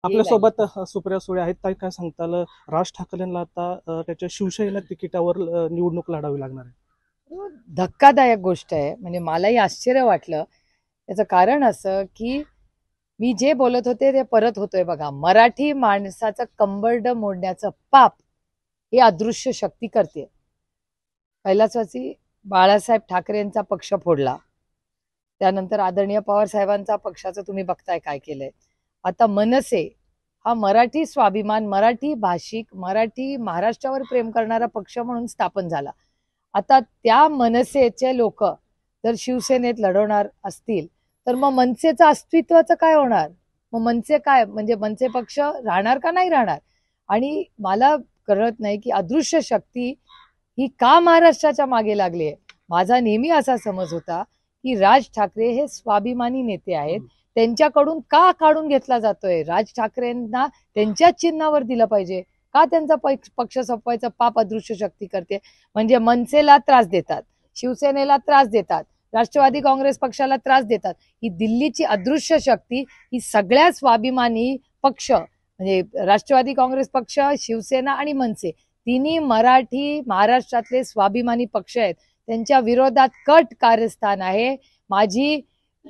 आपल्यासोबत सुप्रिया सुळे आहेत. ताई, काय सांगताल, राज ठाकरेंना आता त्याच्या शिवसेना तिकिटावर निवडणूक लढावी लागणार आहे? धक्कादायक गोष्ट आहे. म्हणजे मलाही आश्चर्य वाटलं. त्याचं कारण असं की मी जे बोलत होते ते परत होतोय बघा. मराठी माणसाचं कंबरड मोडण्याचं पाप ही अदृश्य शक्ती करते. कैलासवासी बाळासाहेब ठाकरेंचा पक्ष फोडला, त्यानंतर आदरणीय पवार साहेबांचा पक्षाचं तुम्ही बघताय काय केलंय. आता मनसे हा मराठी स्वाभिमान, मराठी भाषिक, मराठी महाराष्ट्रावर प्रेम करणारा पक्ष म्हणून स्थापन झाला. आता त्या मनसेचे लोक जर शिवसेनेत लढवणार असतील तर मग मनसेचं अस्तित्वाचं काय होणार? मग मनसे काय, म्हणजे मनसे पक्ष राहणार का नाही राहणार? आणि मला कळत नाही की अदृश्य शक्ती ही का महाराष्ट्राच्या मागे लागली आहे. माझा नेहमी असा समज होता की राज ठाकरे हे स्वाभिमानी नेते आहेत, त्यांच्याकडून का काढून घेतला जातोय? राज ठाकरेंना त्यांच्याच चिन्हावर दिलं पाहिजे का? त्यांचा पक्ष संपवायचं पाप अदृश्य शक्ती करते. म्हणजे मनसेला त्रास देतात, शिवसेनेला त्रास देतात, राष्ट्रवादी काँग्रेस पक्षाला त्रास देतात. ही दिल्लीची अदृश्य शक्ती ही सगळ्या स्वाभिमानी पक्ष म्हणजे राष्ट्रवादी काँग्रेस पक्ष, शिवसेना आणि मनसे तिन्ही मराठी महाराष्ट्रातले स्वाभिमानी पक्ष आहेत. त्यांच्या विरोधात कट कारस्थान आहे. माझी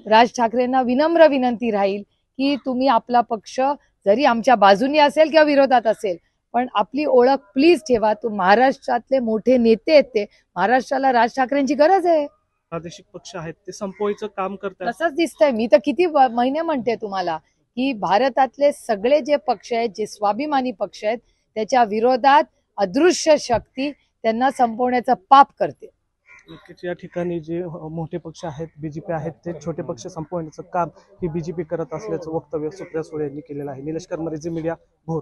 राज ठाकरेंना विनम्र विनंती राहील की तुम्ही आपला पक्ष जरी आमच्या बाजूनी असेल किंवा विरोधात असेल पण आपली ओळख प्लीज ठेवा. तो महाराष्ट्रातले मोठे नेते आहेत, ते महाराष्ट्राला राज ठाकरेंची गरज आहे. प्रादेशिक पक्ष आहेत ते संपवायचं काम करतात. तसंच दिसतंय. मी तर किती महिने म्हणते तुम्हाला की भारतातले सगळे जे पक्ष आहेत, जे स्वाभिमानी पक्ष आहेत, त्याच्या विरोधात अदृश्य शक्ती त्यांना संपवण्याचं पाप करते. नक्कीच या ठिकाणी जे मोठे पक्ष आहेत, बीजेपी आहेत, ते छोटे पक्ष संपवण्याचं काम ही बीजेपी करत असल्याचं वक्तव्य सुप्रिया सुळे यांनी केलेलं आहे. निलेश करमरे, झी मीडिया, भोर.